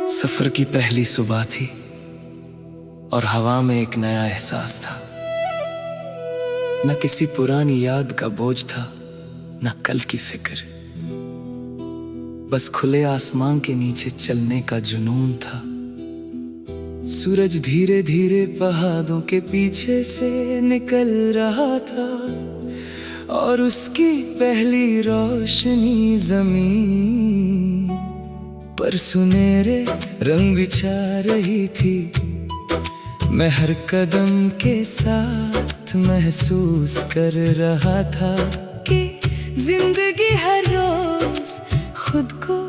सफर की पहली सुबह थी और हवा में एक नया एहसास था। न किसी पुरानी याद का बोझ था, न कल की फिक्र। बस खुले आसमान के नीचे चलने का जुनून था। सूरज धीरे धीरे पहाड़ों के पीछे से निकल रहा था और उसकी पहली रोशनी जमीन पर सुनहरे रंग बिछा रही थी। मैं हर कदम के साथ महसूस कर रहा था कि जिंदगी हर रोज खुद को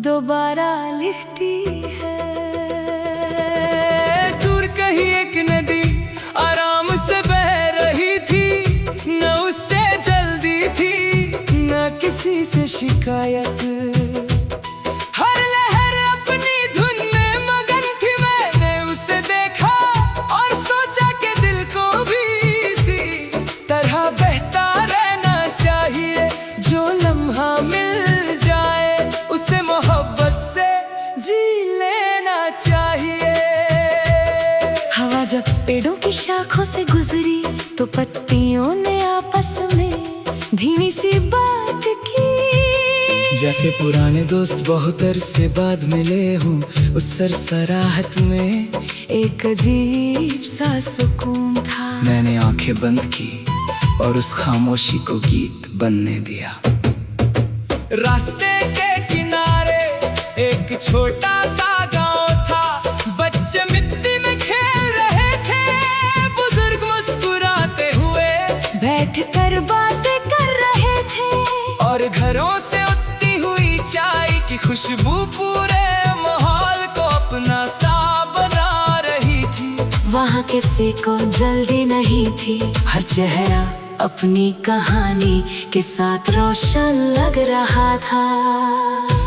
दोबारा लिखती है। दूर कहीं एक नदी आराम से बह रही थी, न उससे जल्दी थी न किसी से शिकायत। जब पेड़ों की शाखों से गुजरी तो पत्तियों ने आपस में धीमी सी बात की। जैसे पुराने दोस्त बहुत अरसे बाद मिले हूँ, उस सरसराहट में एक अजीब सा सुकून था। मैंने आंखें बंद की और उस खामोशी को गीत बनने दिया। रास्ते के किनारे एक छोटा सा गांव था, बच्चे मिट्टी में खेल रहे थे, बुजुर्ग मुस्कुराते हुए बैठ कर बातें कर रहे थे और घरों से उठती हुई चाय की खुशबू पूरे माहौल को अपना सा बना रही थी। वहाँ किसी को जल्दी नहीं थी, हर चेहरा अपनी कहानी के साथ रोशन लग रहा था।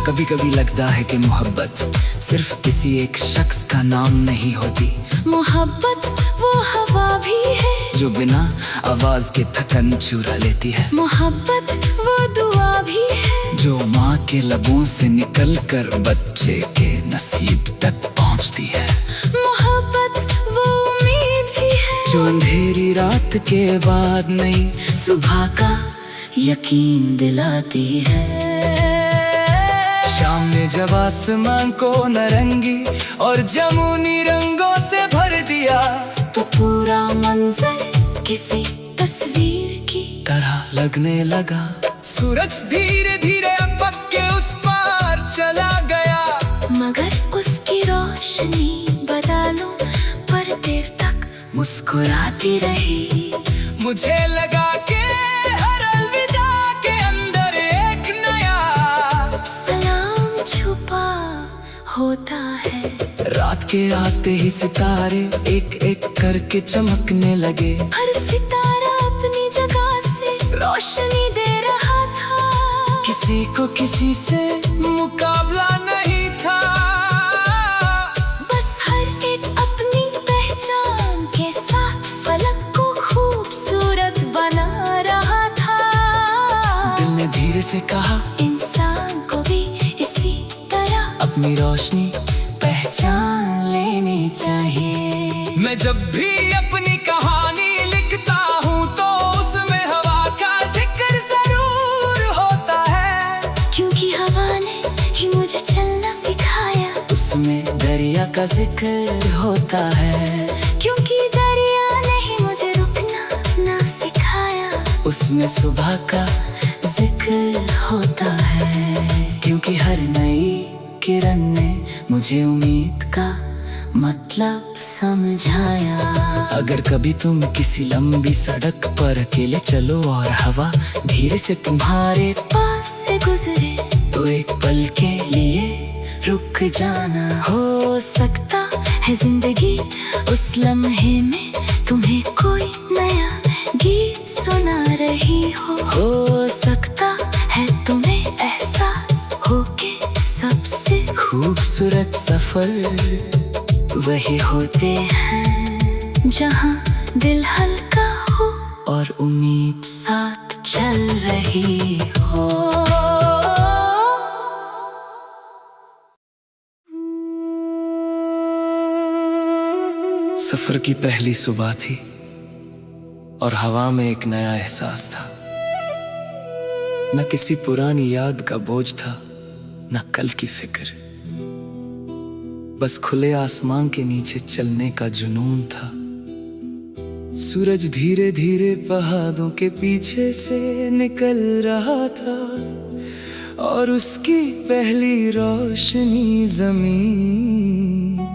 कभी कभी लगता है कि मोहब्बत सिर्फ किसी एक शख्स का नाम नहीं होती। मोहब्बत वो हवा भी है जो बिना आवाज के थकन चुरा लेती है। मोहब्बत वो दुआ भी है जो माँ के लबों से निकलकर बच्चे के नसीब तक पहुँचती है। मोहब्बत वो उम्मीद भी है जो अंधेरी रात के बाद नई सुबह का यकीन दिलाती है। शाम ने जब आसमान को नारंगी और जमुनी रंगों से भर दिया तो पूरा मंजर किसी तस्वीर की तरह लगने लगा। सूरज धीरे धीरे अफक के उस पार चला गया, मगर उसकी रोशनी बादलों पर देर तक मुस्कुराती रही। मुझे लगा कि हर अलविदा के अंदर एक नया सलाम छुपा होता है। रात के आते ही सितारे एक एक करके चमकने लगे। हर सितारा अपनी जगह से रोशनी दे रहा था। किसी को किसी से मुकाबला नहीं था, बस हर एक अपनी पहचान के साथ फलक को खूबसूरत बना रहा था। दिल ने धीरे से कहा, इंसान को भी इसी तरह अपनी रोशनी पहचान लेनी चाहिए। मैं जब भी अपनी कहानी लिखता हूँ तो उसमें हवा का जिक्र जरूर होता है, क्योंकि हवा ने ही मुझे चलना सिखाया। उसमें दरिया का जिक्र होता है, क्योंकि दरिया ने ही मुझे रुकना ना सिखाया। उसमें सुबह का जिक्र होता है, क्योंकि हर नई किरण ने मुझे उम्मीद का मतलब समझाया। अगर कभी तुम किसी लंबी सड़क पर अकेले चलो और हवा धीरे से तुम्हारे पास से गुजरे तो एक पल के लिए रुक जाना। हो सकता है जिंदगी उस लम्हे में तुम्हें कोई नया गीत सुना रही हो सकता है तुम्हें एहसास हो के सबसे खूबसूरत सफर वही होते हैं जहाँ दिल हल्का हो और उम्मीद साथ चल रही हो। सफर की पहली सुबह थी और हवा में एक नया एहसास था। न किसी पुरानी याद का बोझ था, न कल की फिक्र। बस खुले आसमान के नीचे चलने का जुनून था। सूरज धीरे धीरे पहाड़ों के पीछे से निकल रहा था और उसकी पहली रोशनी जमीन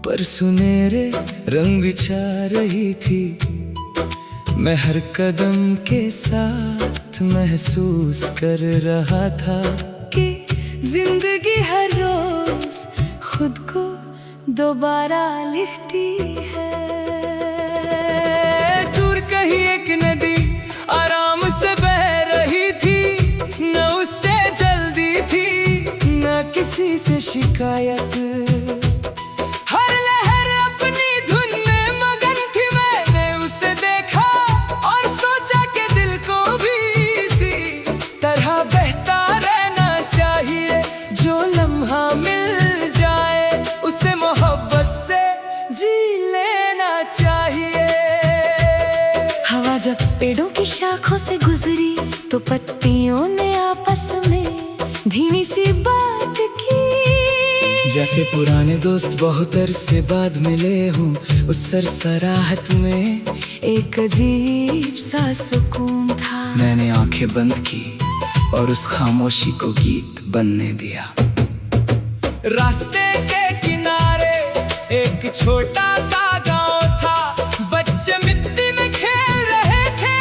पर सुनहरे रंग बिछा रही थी। मैं हर कदम के साथ महसूस कर रहा था कि जिंदगी हर रोज खुद को दोबारा लिखती है। दूर कहीं एक नदी आराम से बह रही थी, न उससे जल्दी थी न किसी से शिकायत। हर लहर अपनी धुन में मगन थी। मैंने उसे देखा और सोचा कि दिल को भी इसी तरह बहता रहना चाहिए। जो लम्हा मिल जाए उसे मोहब्बत से जी लेना चाहिए। हवा जब पेड़ों की शाखों से गुजरी तो पत्तियों ने आपस में धीमी सी बात की। जैसे पुराने दोस्त बहुत अरसे बाद मिले हूँ, उस सरसराहट में एक अजीब सा सुकून था। मैंने आंखें बंद की और उस खामोशी को गीत बनने दिया। रास्ते के किनारे एक छोटा सा गांव था। बच्चे मिट्टी में खेल रहे थे,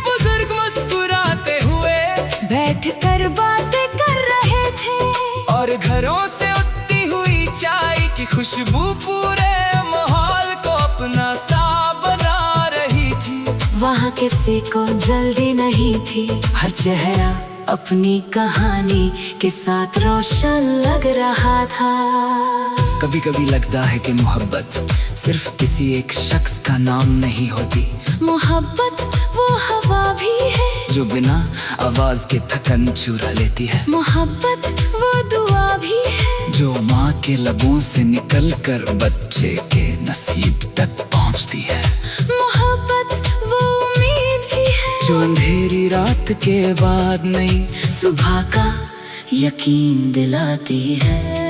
बुजुर्ग मुस्कुराते हुए बैठ कर बातें कर रहे थे और घरों से उठती हुई चाय की खुशबू पूरे माहौल को अपना सा बना रही थी। वहाँ किसी को जल्दी नहीं थी, हर चेहरा अपनी कहानी के साथ रोशन लग रहा था। कभी कभी लगता है कि मोहब्बत सिर्फ किसी एक शख्स का नाम नहीं होती। मोहब्बत वो हवा भी है जो बिना आवाज के थकन चुरा लेती है। मोहब्बत वो दुआ भी है जो माँ के लबों से निकलकर बच्चे के नसीब तक पहुँचती है। मोहब्बत वो उम्मीद भी है जो अंधेरी रात के बाद नई सुबह का यकीन दिलाती है।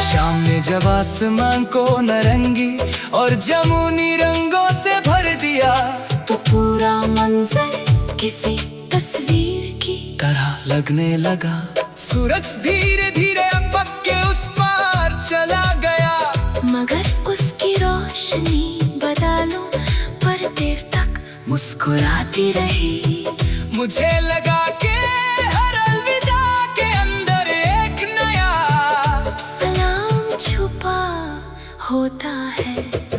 शाम ने जब आसमान को नारंगी और जमुनी रंगों से भर दिया तो पूरा मंजर किसी तस्वीर की तरह लगने लगा। सूरज धीरे धीरे अफक के उस पार चला गया, मगर उसकी रोशनी बादलों पर देर तक मुस्कुराती रही। मुझे लगा कि हर अलविदा के अंदर एक नया सलाम छुपा होता है।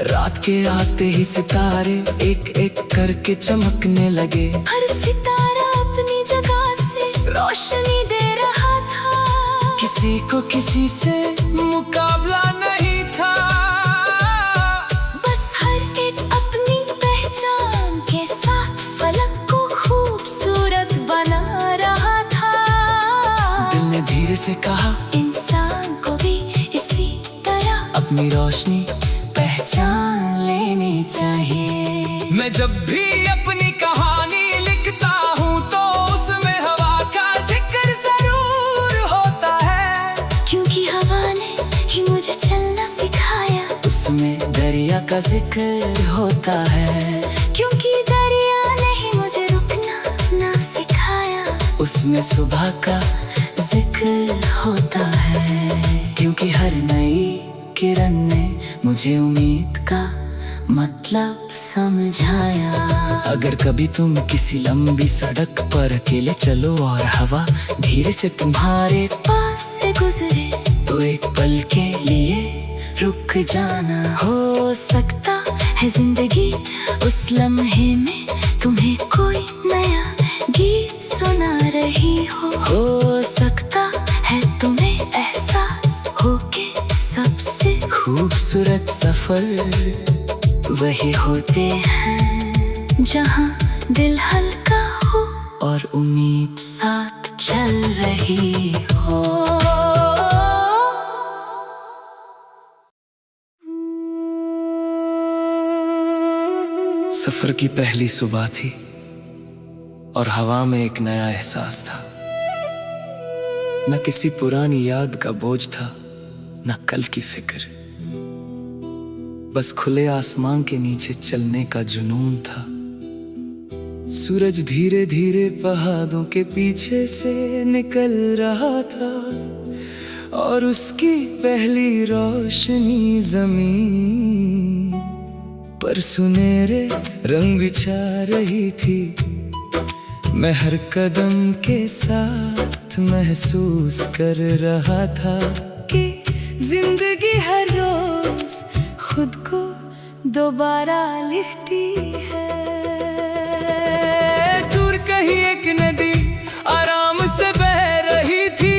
रात के आते ही सितारे एक एक करके चमकने लगे। हर सितारा अपनी जगह से रोशनी दे रहा था। किसी को किसी से मुकाबला नहीं था। बस हर एक अपनी पहचान के साथ फलक को खूबसूरत बना रहा था। दिल ने धीरे से कहा, इंसान को भी इसी तरह अपनी रोशनी पहचान लेनी चाहिए। मैं जब भी अपनी कहानी लिखता हूँ तो उसमें हवा का जिक्र जरूर होता है। क्योंकि हवा ने ही मुझे चलना सिखाया। उसमें दरिया का जिक्र होता है। क्योंकि दरिया ने ही मुझे रुकना ना सिखाया। उसमें सुबह का जिक्र होता है। क्योंकि हर नई किरण ने मुझे उम्मीद का मतलब समझाया। अगर कभी तुम किसी लंबी सड़क पर अकेले चलो और हवा धीरे से तुम्हारे पास से गुजरे तो एक पल के लिए रुक जाना। हो सकता है जिंदगी उस लम्हे में तुम्हें कोई नया गीत सुना रही हो सकता है तुम्हें एहसास हो के सबसे खूबसूरत सफर वही होते हैं जहाँ दिल हल्का हो और उम्मीद साथ चल रही हो। सफर की पहली सुबह थी और हवा में एक नया एहसास था। न किसी पुरानी याद का बोझ था, न कल की फिक्र, बस खुले आसमान के नीचे चलने का जुनून था। सूरज धीरे धीरे पहाड़ों के पीछे से निकल रहा था और उसकी पहली रोशनी जमीन पर सुनहरे रंग बिछा रही थी। मैं हर कदम के साथ महसूस कर रहा था कि जिंदगी हर रोज खुद को दोबारा लिखती है। दूर कहीं एक नदी आराम से बह रही थी,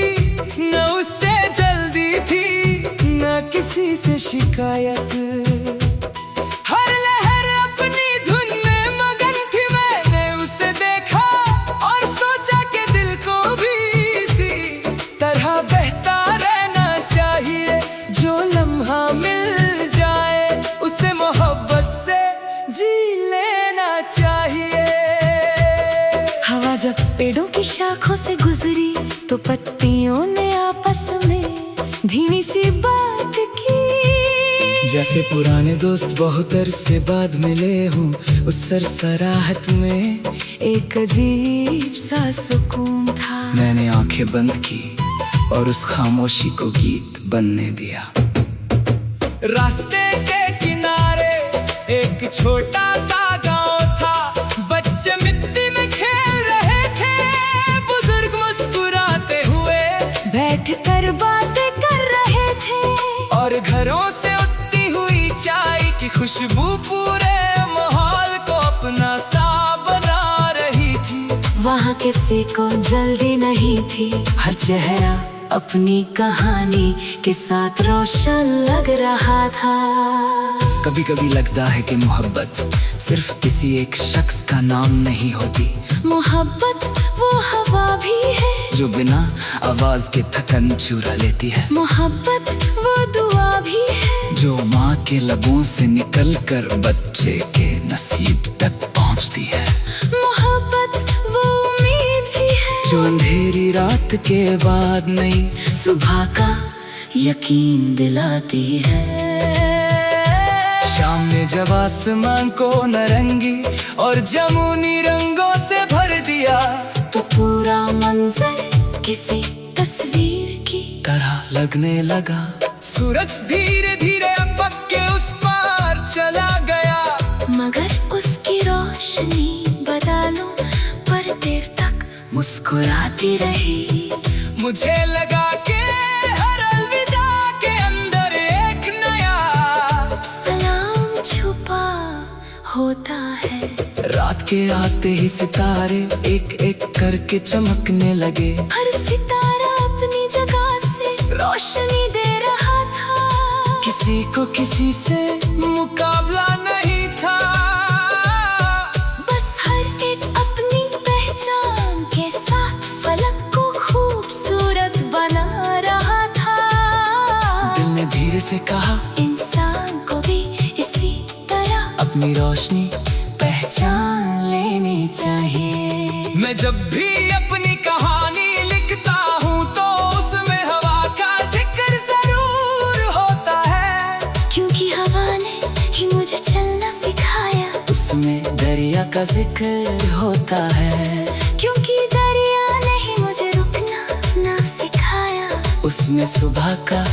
न उससे जल्दी थी न किसी से शिकायत। हर लहर अपनी धुन में मगन थी, मैंने उसे देखा और सोचा कि दिल को भी इसी तरह बहता रहना चाहिए। जो लम्हा मिल जाए उसे मोहब्बत से जी लेना चाहिए। हवा जब पेड़ों की शाखों से गुजरी तो पत्तियों ने आपस में धीमी सी बात की। जैसे पुराने दोस्त बहुत अरसे बाद मिले हूँ, उस सरसराहट में एक अजीब सा सुकून था। मैंने आंखें बंद की और उस खामोशी को गीत बनने दिया। रास्ते के किनारे एक छोटा सा गांव था, बच्चे मिट्टी में खेल रहे थे, बुजुर्ग मुस्कुराते हुए बैठ कर बातें कर रहे थे और घरों से उठती हुई चाय की खुशबू पूरे माहौल को अपना सा बना रही थी। वहाँ किसी को जल्दी नहीं थी, हर चेहरा अपनी कहानी के साथ रोशन लग रहा था। कभी कभी लगता है कि मोहब्बत सिर्फ किसी एक शख्स का नाम नहीं होती। मोहब्बत वो हवा भी है जो बिना आवाज के थकन चुरा लेती है। मोहब्बत वो दुआ भी है जो माँ के लबों से निकल कर बच्चे के नसीब तक पहुँचती है। मोहब्बत वो उम्मीद भी है जो अंधेरी रात के बाद नई सुबह का यकीन दिलाती है। शाम ने जब आसमान को नारंगी और जमुनी रंगों से भर दिया तो पूरा मंजर किसी तस्वीर की तरह लगने लगा। सूरज धीरे धीरे अफक के उस पार चला गया, मगर उसकी रोशनी बादलों पर देर तक मुस्कुराती रही। मुझे लगा कि हर अलविदा के अंदर एक नया सलाम छुपा होता है। रात के आते ही सितारे एक एक करके चमकने लगे। हर सितारा अपनी जगह से रोशनी दे रहा था। किसी को किसी से मुकाबला नहीं था, बस हर एक अपनी पहचान के साथ फलक को खूबसूरत बना रहा था। दिल ने धीरे से कहा इंसान को भी इसी तरह अपनी रोशनी पहचान लेनी चाहिए। मैं जब भी अपनी कहानी लिखता हूँ तो उसमें हवा का जिक्र जरूर होता है, क्योंकि हवा ने ही मुझे चलना सिखाया। उसमें दरिया का जिक्र होता है, क्योंकि दरिया ने ही मुझे रुकना ना सिखाया। उसमें सुबह का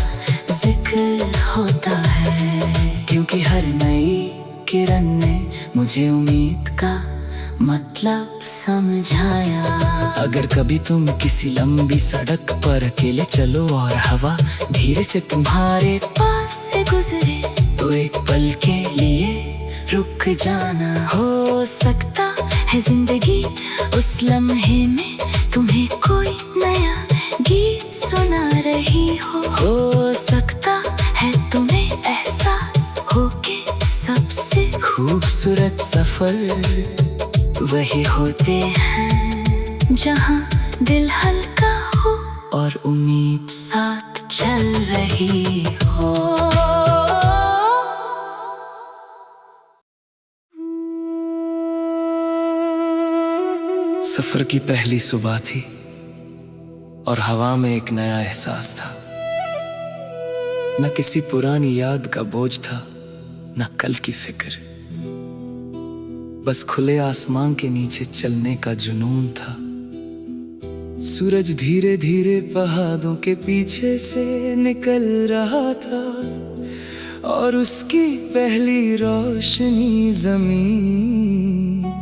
जिक्र होता है, क्योंकि हर नई किरण ने मुझे उम्मीद का मतलब समझाया। अगर कभी तुम किसी लंबी सड़क पर अकेले चलो और हवा धीरे से तुम्हारे पास से गुजरे तो एक पल के लिए रुक जाना। हो सकता है जिंदगी उस लम्हे में तुम्हें कोई नया गीत सुना रही हो सकता है तुम्हें एहसास हो के सबसे खूबसूरत सफर वही होते हैं जहाँ दिल हल्का हो और उम्मीद साथ चल रही हो। सफर की पहली सुबह थी और हवा में एक नया एहसास था। न किसी पुरानी याद का बोझ था, न कल की फिक्र। बस खुले आसमान के नीचे चलने का जुनून था। सूरज धीरे धीरे पहाड़ों के पीछे से निकल रहा था और उसकी पहली रोशनी जमीन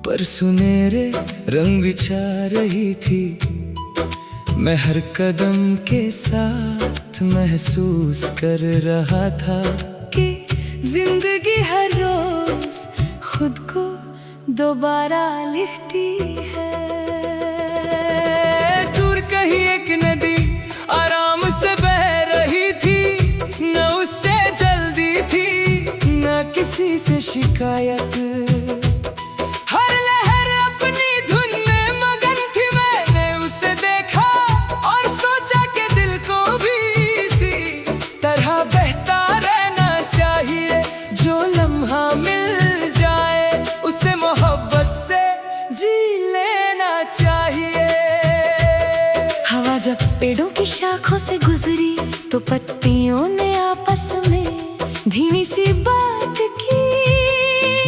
पर सुनहरे रंग बिछा रही थी। मैं हर कदम के साथ महसूस कर रहा था कि जिंदगी हर रोज खुद को दोबारा लिखती है। दूर कहीं एक नदी आराम से बह रही थी, न उससे जल्दी थी न किसी से शिकायत। हर लहर अपनी धुन में मगन थी। मैंने उसे देखा और सोचा कि दिल को भी इसी तरह बहता रहना चाहिए। जो लम्हा मिल जाए उसे मोहब्बत से जी लेना चाहिए। हवा जब पेड़ों की शाखों से गुजरी तो पत्तियों ने आपस में धीमी सी बात की।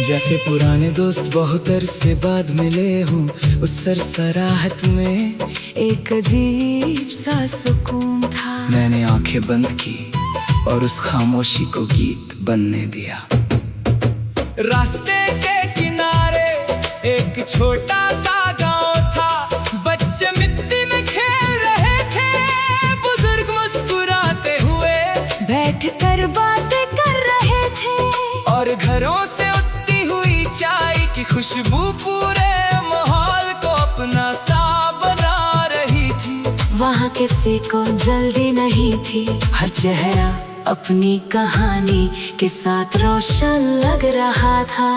जैसे पुराने दोस्त बहुत अरसे बाद मिले हूँ, उस सरसराहट में एक अजीब सा सुकून था। मैंने आंखें बंद की और उस खामोशी को गीत बनने दिया। रास्ते के किनारे एक छोटा सा गांव था। बच्चे मिट्टी में खेल रहे थे, बुजुर्ग मुस्कुराते हुए बैठ कर बातें कर रहे थे और घरों से उठती हुई चाय की खुशबू पूरे माहौल को अपना सा बना रही थी। वहाँ किसी को जल्दी नहीं थी, हर चेहरा अपनी कहानी के साथ रोशन लग रहा था।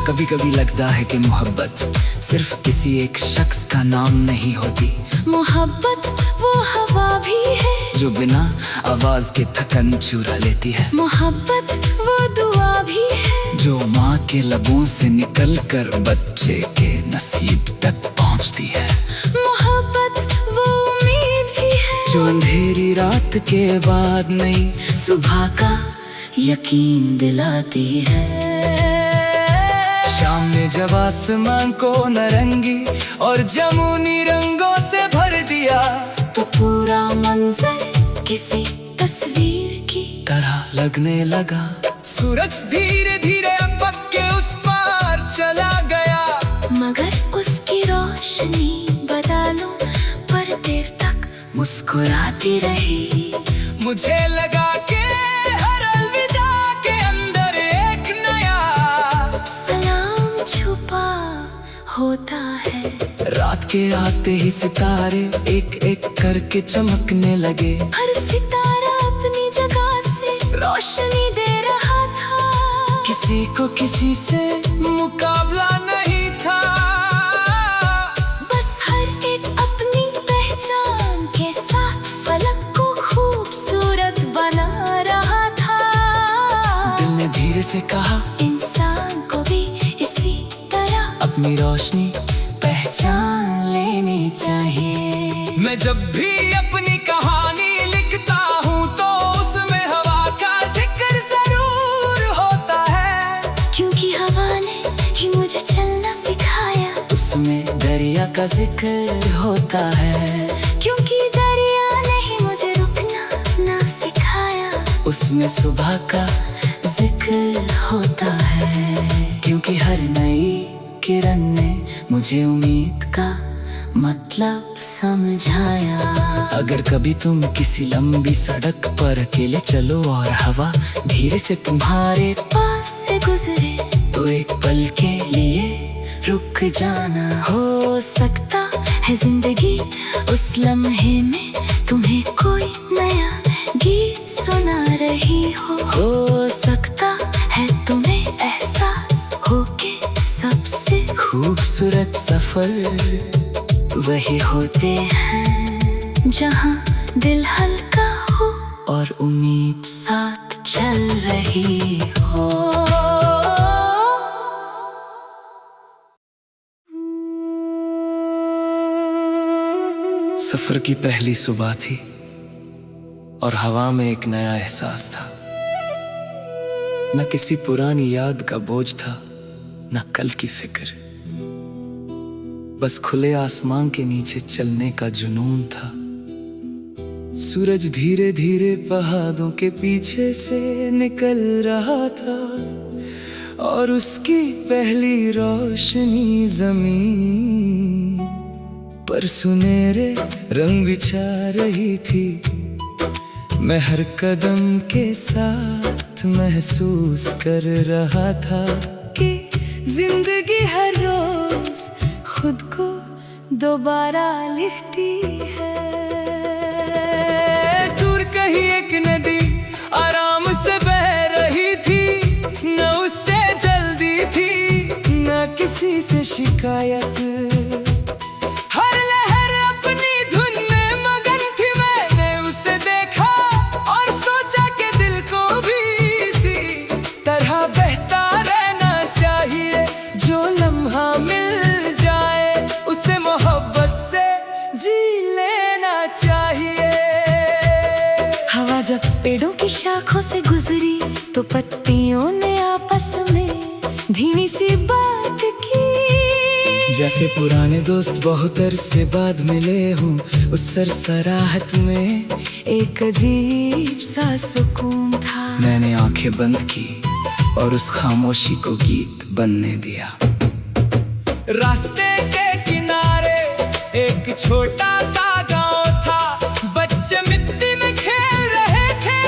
कभी कभी लगता है कि मोहब्बत सिर्फ किसी एक शख्स का नाम नहीं होती। मोहब्बत वो हवा भी है जो बिना आवाज के थकन चुरा लेती है। मोहब्बत वो दुआ भी है जो माँ के लबों से निकलकर बच्चे के नसीब तक पहुँचती है। मोहब्बत वो उम्मीद भी है जो अंधेरी रात के बाद नई सुबह का यकीन दिलाती है। शाम में जब आसमान को नारंगी और जमुनी रंगों से भर दिया तो पूरा मंजर किसी तस्वीर की तरह लगने लगा। सूरज धीरे धीरे अफक के उस पार चला गया, मगर उसकी रोशनी बादलों पर देर तक मुस्कुराती रही। मुझे लगा कि हर अलविदा के अंदर एक नया सलाम छुपा होता है। रात के आते ही सितारे एक एक करके चमकने लगे। हर सितारा अपनी जगह से रोशनी दे रहा था। किसी को किसी से मुकाबला नहीं था। बस हर एक अपनी पहचान के साथ फलक को खूबसूरत बना रहा था। दिल ने धीरे से कहा, इंसान को भी इसी तरह अपनी रोशनी पहचान लेनी चाहिए। मैं जब भी अपनी कहानी लिखता हूँ तो उसमें हवा का जिक्र जरूर होता है। क्योंकि हवा ने ही मुझे चलना सिखाया। उसमें दरिया का जिक्र होता है। क्योंकि दरिया ने ही मुझे रुकना ना सिखाया। उसमें सुबह का जिक्र होता है। क्योंकि हर नई किरण ने मुझे उम्मीद का मतलब समझाया। अगर कभी तुम किसी लंबी सड़क पर अकेले चलो और हवा धीरे से तुम्हारे पास से गुजरे तो एक पल के लिए रुक जाना। हो सकता है जिंदगी उस लम्हे में तुम्हें कोई नया गीत सुना रही हो सकता है तुम्हें एहसास हो के सबसे खूबसूरत सफर वही होते हैं जहाँ दिल हल्का हो और उम्मीद साथ चल रही हो। सफर की पहली सुबह थी और हवा में एक नया एहसास था। न किसी पुरानी याद का बोझ था, न कल की फिक्र। बस खुले आसमान के नीचे चलने का जुनून था। सूरज धीरे धीरे पहाड़ों के पीछे से निकल रहा था और उसकी पहली रोशनी जमीन पर सुनहरे रंग बिछा रही थी। मैं हर कदम के साथ महसूस कर रहा था कि जिंदगी हर रोज खुद को दोबारा लिखती है। दूर कहीं एक नदी आराम से बह रही थी, न उससे जल्दी थी न किसी से शिकायत। हर लहर अपनी धुन में मगन थी। मैंने उसे देखा और सोचा कि दिल को भी इसी तरह बहता रहना चाहिए। जो लम्हा मिल जाए उसे मोहब्बत से जी लेना चाहिए। हवा जब पेड़ों की शाखों से गुजरी तो पत्तियों ने आपस में धीमी सी बात की। जैसे पुराने दोस्त बहुत अरसे बाद मिले हूँ, उस सरसराहट में एक अजीब सा सुकून था। मैंने आंखें बंद की और उस खामोशी को गीत बनने दिया। रास्ते के किनारे एक छोटा सा गांव था। बच्चे मिट्टी में खेल रहे थे,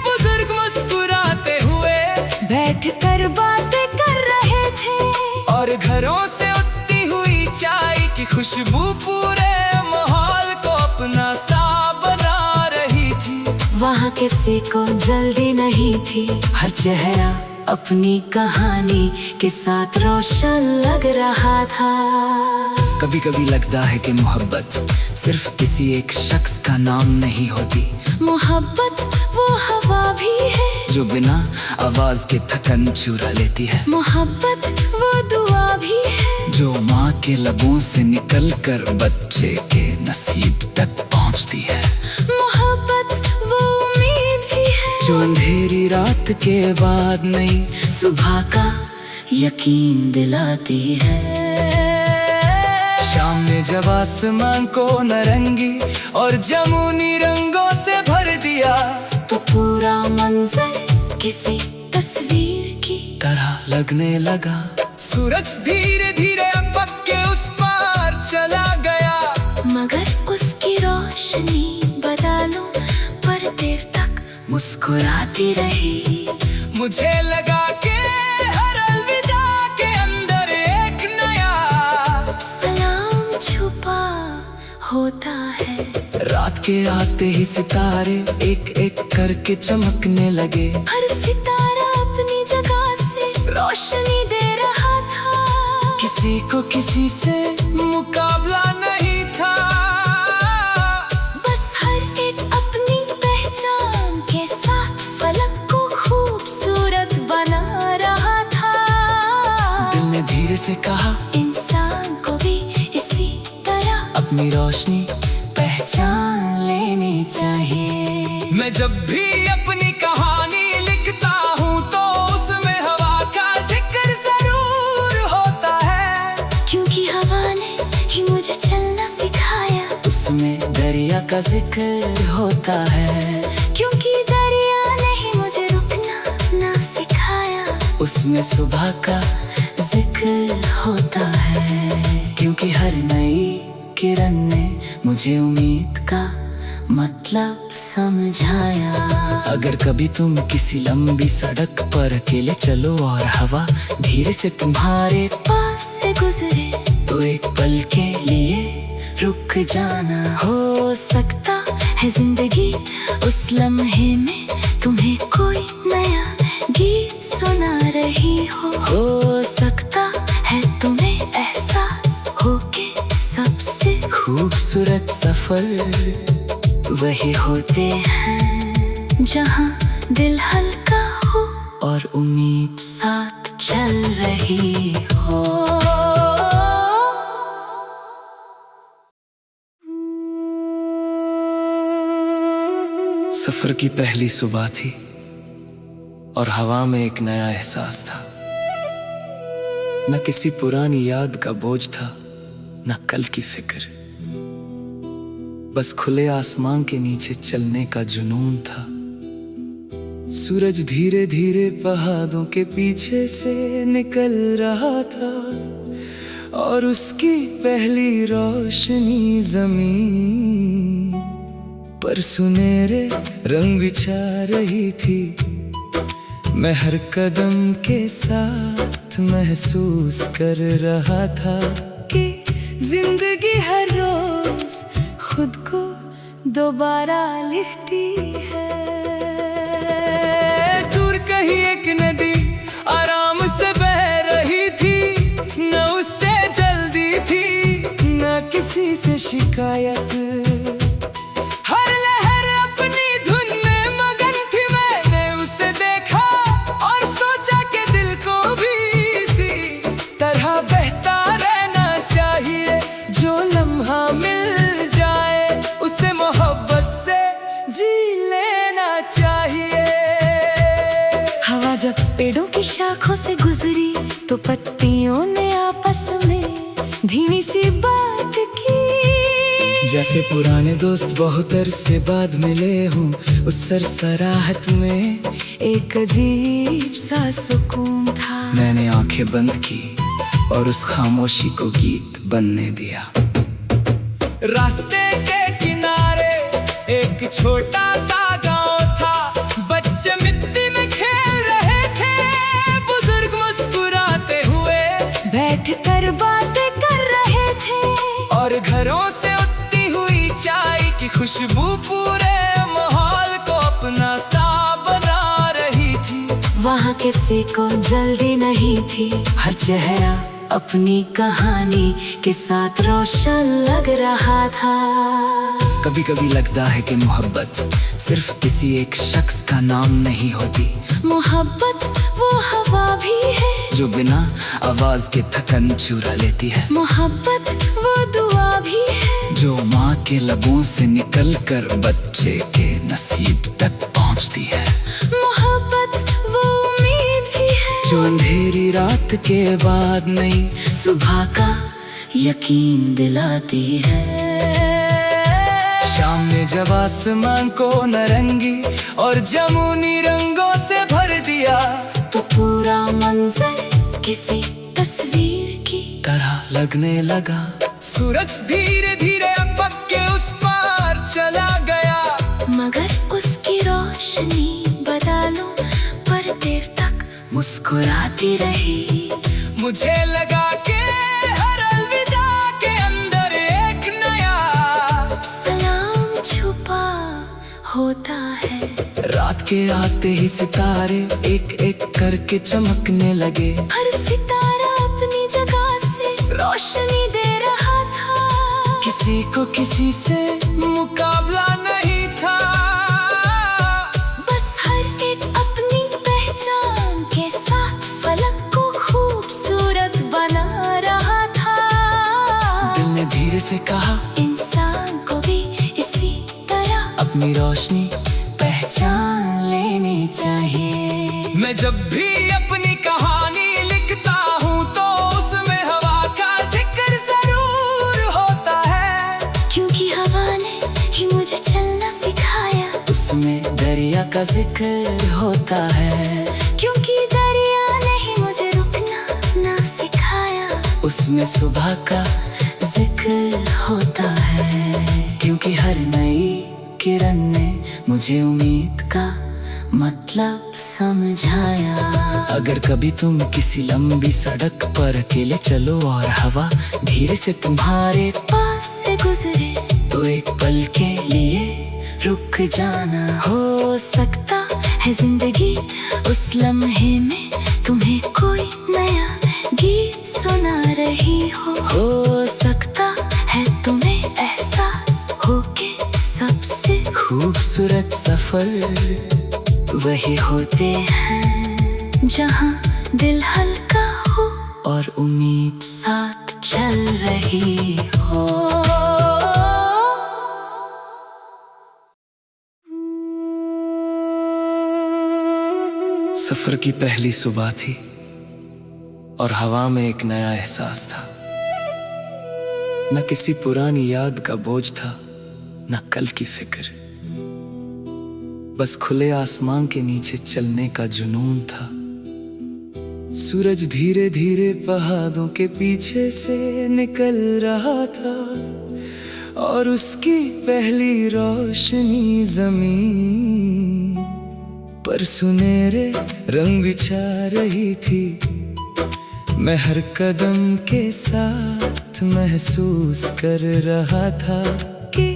बुजुर्ग मुस्कुराते हुए बैठ कर बातें कर रहे थे और घरों से उठती हुई चाय की खुशबू पूरे माहौल को अपना सा बना रही थी। वहाँ किसी को जल्दी नहीं थी, हर चेहरा अपनी कहानी के साथ रोशन लग रहा था। कभी कभी लगता है कि मोहब्बत सिर्फ किसी एक शख्स का नाम नहीं होती। मोहब्बत वो हवा भी है जो बिना आवाज के थकन चुरा लेती है। मोहब्बत वो दुआ भी है जो माँ के लबों से निकलकर बच्चे के नसीब तक पहुँचती है। मोहब्बत वो उम्मीद भी है जो अंधेरी रात के बाद नई सुबह का यकीन दिलाती है। शाम ने जब आसमान को नारंगी और जमुनी रंगों से भर दिया तो पूरा मंजर किसी तस्वीर की तरह लगने लगा। सूरज धीरे धीरे अफक के उस पार चला गया, मगर उसकी रोशनी बादलों पर देर तक मुस्कुराती रही। मुझे लगा कि हर अलविदा के अंदर एक नया सलाम छुपा होता है। रात के आते ही सितारे एक एक करके चमकने लगे। हर सितारा अपनी जगह से रोशनी दे रहा था। किसी को किसी से मुकाबला नहीं था। बस हर एक अपनी पहचान के साथ फलक को खूबसूरत बना रहा था। दिल ने धीरे से कहा, इंसान को भी इसी तरह अपनी रोशनी पहचान लेनी चाहिए। मैं जब भी अपनी कहानी लिखता हूँ तो उसमें हवा का जिक्र जरूर होता है। क्योंकि हवा ने ही मुझे चलना सिखाया। उसमें दरिया का जिक्र होता है। क्योंकि दरिया ने ही मुझे रुकना ना सिखाया। उसमें सुबह का जिक्र होता है। क्योंकि हर नई किरण ने मुझे उम्मीद का मतलब समझाया। अगर कभी तुम किसी लंबी सड़क पर अकेले चलो और हवा धीरे से तुम्हारे पास से गुजरे तो एक पल के लिए रुक जाना। हो सकता है जिंदगी उस लम्हे में तुम्हें कोई नया गीत सुना रही हो सकता है तुम्हें एहसास हो के सबसे खूबसूरत सफर वही होते हैं जहाँ दिल हल्का हो और उम्मीद साथ चल रही हो। सफर की पहली सुबह थी और हवा में एक नया एहसास था। न किसी पुरानी याद का बोझ था, न कल की फिक्र, बस खुले आसमान के नीचे चलने का जुनून था। सूरज धीरे धीरे पहाड़ों के पीछे से निकल रहा था और उसकी पहली रोशनी जमीन पर सुनहरे रंग बिछा रही थी। मैं हर कदम के साथ महसूस कर रहा था कि जिंदगी हर रोज खुद को दोबारा लिखती है। दूर कहीं एक नदी आराम से बह रही थी, न उससे जल्दी थी न किसी से शिकायत। हर लहर अपनी धुन में मगन थी, मैंने उसे देखा और सोचा कि दिल को भी इसी तरह बहता रहना चाहिए। जो लम्हा मिल जाए उसे मोहब्बत से जी लेना चाहिए। हवा जब पेड़ों की शाखों से गुजरी तो पत्तियों ने आपस में धीमी सी बात की। जैसे पुराने दोस्त बहुत अरसे बाद मिले हूँ, उस सरसराहट में एक अजीब सा सुकून था। मैंने आंखें बंद की और उस खामोशी को गीत बनने दिया। रास्ते के किनारे एक छोटा सा गांव था, बच्चे मिट्टी में खेल रहे थे, बुजुर्ग मुस्कुराते हुए बैठ कर बातें कर रहे थे और घरों से उठती हुई चाय की खुशबू पूरे माहौल को अपना सा बना रही थी। वहाँ किसी को जल्दी नहीं थी, हर चेहरा अपनी कहानी के साथ रोशन लग रहा था। कभी कभी लगता है कि मोहब्बत सिर्फ किसी एक शख्स का नाम नहीं होती। मोहब्बत वो हवा भी है जो बिना आवाज के थकन चुरा लेती है। मोहब्बत वो दुआ भी है जो माँ के लबों से निकल कर बच्चे के नसीब तक पहुँचती है। मोहब्बत वो उम्मीद भी है जो अंधेरी रात के बाद नई सुबह का यकीन दिलाती है। शाम ने जब आसमान को नारंगी और जमुनी रंगों से भर दिया तो पूरा मंजर किसी तस्वीर की तरह लगने लगा। सूरज धीरे धीरे अफक के उस पार चला गया, मगर उसकी रोशनी बादलों पर देर तक मुस्कुराती रही। मुझे लगा कि हर अलविदा के अंदर एक नया सलाम छुपा होता है। रात के आते ही सितारे एक एक करके चमकने लगे। हर सितारा अपनी जगह से रोशनी दे रहा था। किसी को किसी से मुकाबला नहीं था, बस हर एक अपनी पहचान के साथ फलक को खूबसूरत बना रहा था। दिल ने धीरे से कहा, इंसान को भी इसी तरह अपनी रोशनी पहचान लेनी चाहिए। मैं जब भी अपनी कहानी लिखता हूँ तो उसमें हवा का जिक्र जरूर होता है। क्योंकि हवा ने ही मुझे चलना सिखाया। उसमें दरिया का जिक्र होता है। क्योंकि दरिया ने ही मुझे रुकना ना सिखाया। उसमें सुबह का जिक्र होता है। क्योंकि हर नई किरण ने मुझे उम्मीद का मतलब समझाया। अगर कभी तुम किसी लंबी सड़क पर अकेले चलो और हवा धीरे से तुम्हारे पास से गुजरे तो एक पल के लिए रुक जाना। हो सकता है जिंदगी उस लम्हे में तुम्हें कोई नया गीत सुना रही हो सकता है तुम्हें एहसास हो के सबसे खूबसूरत सफर वही होते हैं जहाँ दिल हल्का हो और उम्मीद साथ चल रही हो। सफर की पहली सुबह थी और हवा में एक नया एहसास था। न किसी पुरानी याद का बोझ था, न कल की फिक्र। बस खुले आसमान के नीचे चलने का जुनून था। सूरज धीरे धीरे पहाड़ों के पीछे से निकल रहा था और उसकी पहली रोशनी जमीन पर सुनहरे रंग बिछा रही थी। मैं हर कदम के साथ महसूस कर रहा था कि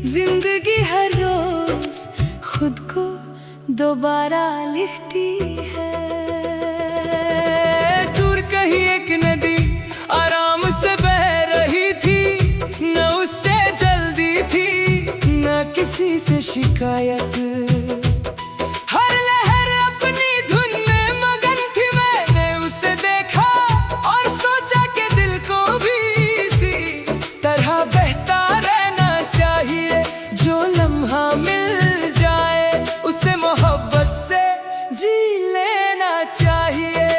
जिंदगी हर रोज खुद को दोबारा लिखती है। दूर कहीं एक नदी आराम से बह रही थी, न उससे जल्दी थी न किसी से शिकायत। हर लहर अपनी धुन में मगन थी। मैंने उसे देखा और सोचा कि दिल को भी इसी तरह बहता रहना चाहिए। जो लम्हा मिल जाए उसे मोहब्बत से जी लेना चाहिए।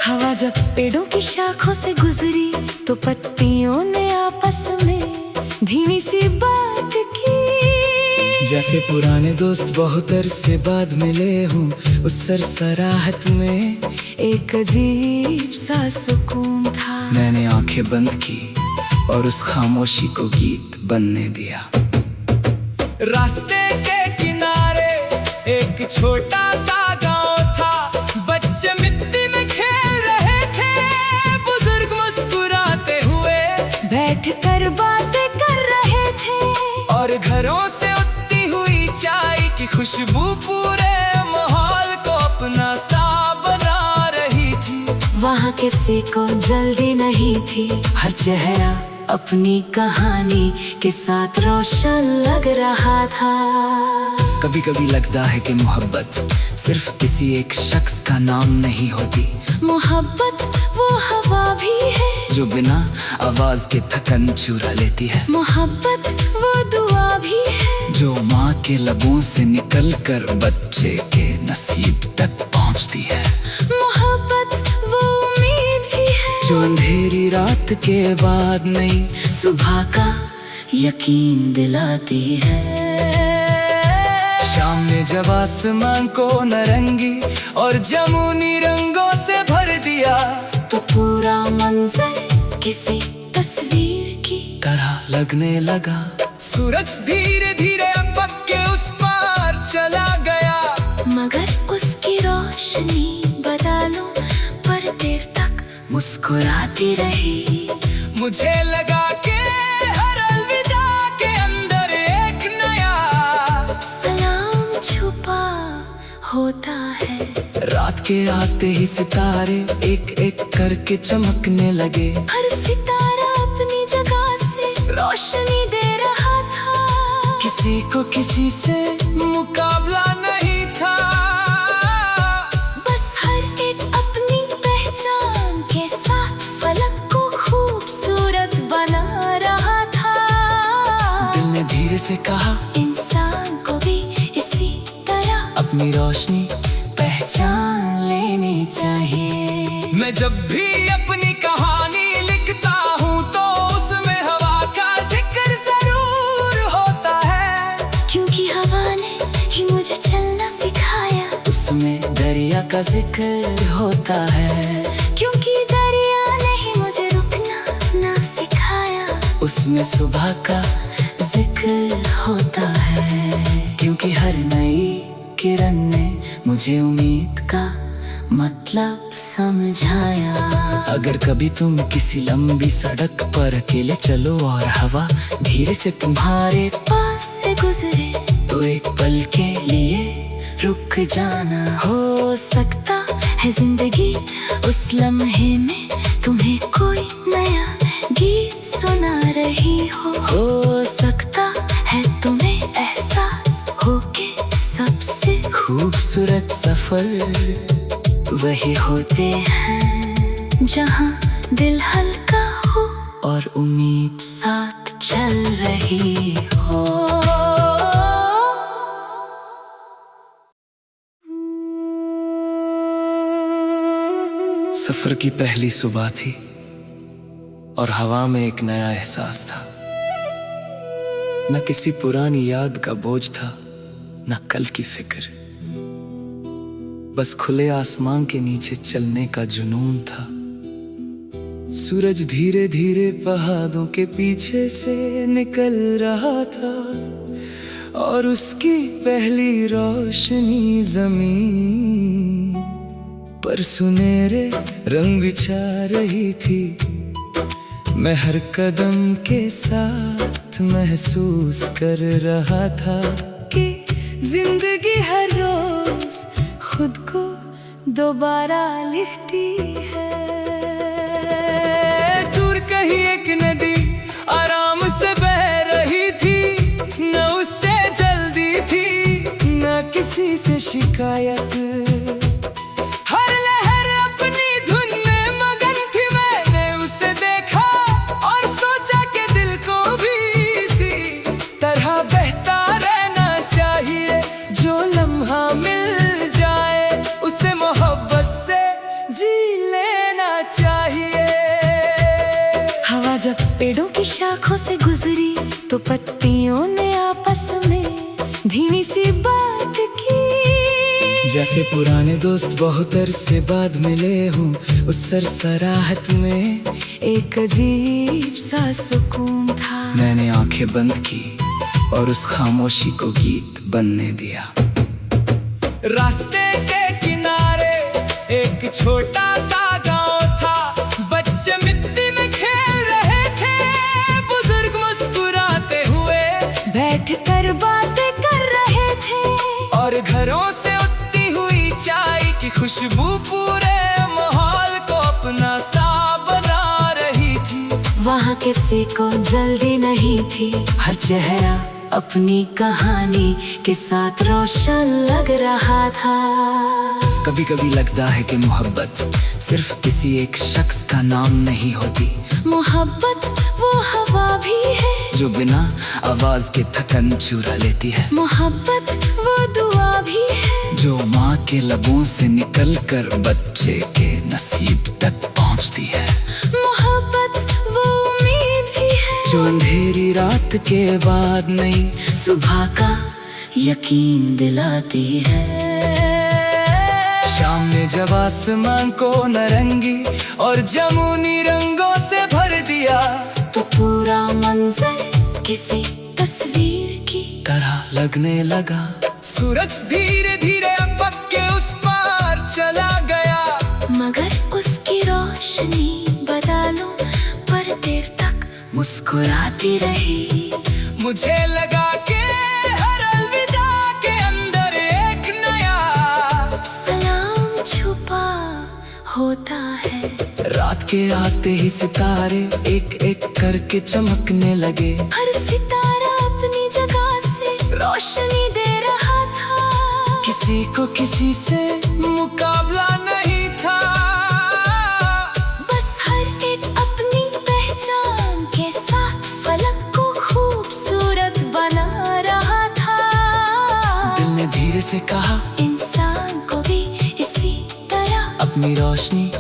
हवा जब पेड़ों की शाखों से गुजरी तो पत्तियों ने आपस में धीमी सी बात की। जैसे पुराने दोस्त बहुत अरसे बाद मिले हूँ, उस सरसराहट में एक अजीब सा सुकून था। मैंने आंखें बंद की और उस खामोशी को गीत बनने दिया। रास्ते के किनारे एक छोटा सा गांव था। बच्चे मिट्टी में खेल रहे थे, बुजुर्ग मुस्कुराते हुए बैठ कर बातें कर रहे थे और घरों से उठती हुई चाय की खुशबू पूरे माहौल को अपना सा बना रही थी। वहाँ किसी को जल्दी नहीं थी, हर चेहरा अपनी कहानी के साथ रोशन लग रहा था। कभी कभी लगता है कि मोहब्बत सिर्फ किसी एक शख्स का नाम नहीं होती। मोहब्बत वो हवा भी है जो बिना आवाज के थकन चुरा लेती है। मोहब्बत वो दुआ भी है जो माँ के लबों से निकलकर बच्चे के नसीब तक पहुँचती है। मोहब्बत वो उम्मीद भी है जो अंधेरी रात के बाद नई सुबह का यकीन दिलाती है। शाम ने जब आसमान को नारंगी और जमुनी रंगों से भर दिया तो पूरा मंजर किसी तस्वीर की तरह लगने लगा। सूरज धीरे धीरे अफक के उस पार चला गया, मगर उसकी रोशनी बादलों पर देर तक मुस्कुराती रही। मुझे लगा कि हर अलविदा के अंदर एक नया सलाम छुपा होता है। रात के आते ही सितारे एक एक करके चमकने लगे। हर सितारा अपनी जगह से रोशनी दे रहा था। किसी को किसी से मुकाबला नहीं था। बस हर एक अपनी पहचान के साथ फलक को खूबसूरत बना रहा था। दिल ने धीरे से कहा, इंसान को भी इसी तरह अपनी रोशनी पहचान लेनी चाहिए। मैं जब भी अपनी कहानी लिखता हूँ तो उसमें हवा का जिक्र जरूर होता है। क्योंकि हवा ने ही मुझे चलना सिखाया। उसमें दरिया का जिक्र होता है। क्योंकि दरिया ने ही मुझे रुकना ना सिखाया। उसमें सुबह का जिक्र होता है। क्योंकि हर नई किरण ने मुझे उम्मीद का मतलब समझाया। अगर कभी तुम किसी लंबी सड़क पर अकेले चलो और हवा धीरे से तुम्हारे पास से गुजरे तो एक पल के लिए रुक जाना। हो सकता है जिंदगी उस लम्हे में तुम्हें कोई नया गीत सुना रही हो सकता है तुम्हें एहसास हो के सबसे खूबसूरत सफर वही होते हैं जहाँ दिल हल्का हो और उम्मीद साथ चल रही हो। सफर की पहली सुबह थी और हवा में एक नया एहसास था। न किसी पुरानी याद का बोझ था, न कल की फिक्र। बस खुले आसमान के नीचे चलने का जुनून था। सूरज धीरे धीरे पहाड़ों के पीछे से निकल रहा था और उसकी पहली रोशनी जमीन पर सुनहरे रंग बिछा रही थी। मैं हर कदम के साथ महसूस कर रहा था कि जिंदगी हर रोज खुद को दोबारा लिखती है। दूर कहीं एक नदी आराम से बह रही थी, न उससे जल्दी थी न किसी से शिकायत। हर लहर अपनी धुन में मगन थी। मैंने उसे देखा और सोचा कि दिल को भी इसी तरह बहता रहना चाहिए। जो लम्हा मिल जाए उसे मोहब्बत से जी लेना चाहिए। हवा जब पेड़ों की शाखों से गुजरी तो पत्तियों ने आपस में धीमी सी बात की। जैसे पुराने दोस्त बहुत अरसे बाद मिले हूँ, उस सरसराहट में एक अजीब सा सुकून था। मैंने आंखें बंद की और उस खामोशी को गीत बनने दिया। रास्ते के किनारे एक छोटा सा गांव था। बच्चे मिट्टी में खेल रहे थे, बुजुर्ग मुस्कुराते हुए बैठ कर बातें कर रहे थे और घरों से उठती हुई चाय की खुशबू पूरे माहौल को अपना सा बना रही थी। वहाँ किसी को जल्दी नहीं थी, हर चेहरा अपनी कहानी के साथ रोशन लग रहा था। कभी कभी लगता है कि मोहब्बत सिर्फ किसी एक शख्स का नाम नहीं होती। मोहब्बत वो हवा भी है जो बिना आवाज के थकन चुरा लेती है। मोहब्बत वो दुआ भी है जो माँ के लबों से निकलकर बच्चे के नसीब तक पहुँचती है। मोहब्बत वो उम्मीद भी है जो अंधेरी रात के बाद नई सुबह का यकीन दिलाती है। शाम ने जब आसमान को नारंगी और जमुनी रंगों से भर दिया तो पूरा मंजर किसी तस्वीर की तरह लगने लगा। सूरज धीरे धीरे अफक के उस पार चला गया, मगर उसकी रोशनी बादलों पर देर तक मुस्कुराती रही। मुझे लगा कि हर अलविदा के अंदर एक नया सलाम छुपा होता है। रात के आते ही सितारे एक एक करके चमकने लगे। हर सितारा अपनी जगह से रोशनी दे रहा था। किसी को किसी से मुकाबला नहीं था। बस हर एक अपनी पहचान के साथ फलक को खूबसूरत बना रहा था। दिल ने धीरे से कहा, इंसान को भी इसी तरह अपनी रोशनी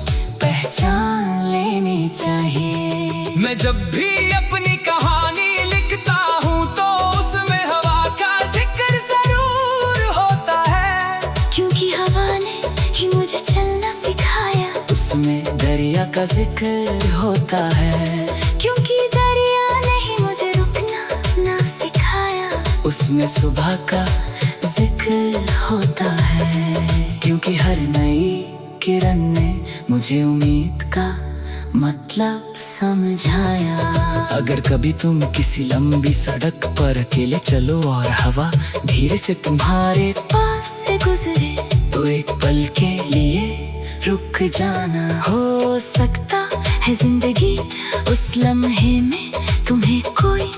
पहचान लेनी चाहिए। मैं जब भी अपनी कहानी लिखता हूँ तो उसमें हवा का जिक्र जरूर होता है। क्योंकि हवा ने ही मुझे चलना सिखाया। उसमें दरिया का जिक्र होता है। क्योंकि दरिया ने ही मुझे रुकना ना सिखाया। उसमें सुबह का जिक्र होता है। क्योंकि हर नई किरण ने मुझे उम्मीद का मतलब समझाया। अगर कभी तुम किसी लंबी सड़क पर अकेले चलो और हवा धीरे से तुम्हारे पास से गुजरे तो एक पल के लिए रुक जाना। हो सकता है जिंदगी उस लम्हे में तुम्हें कोई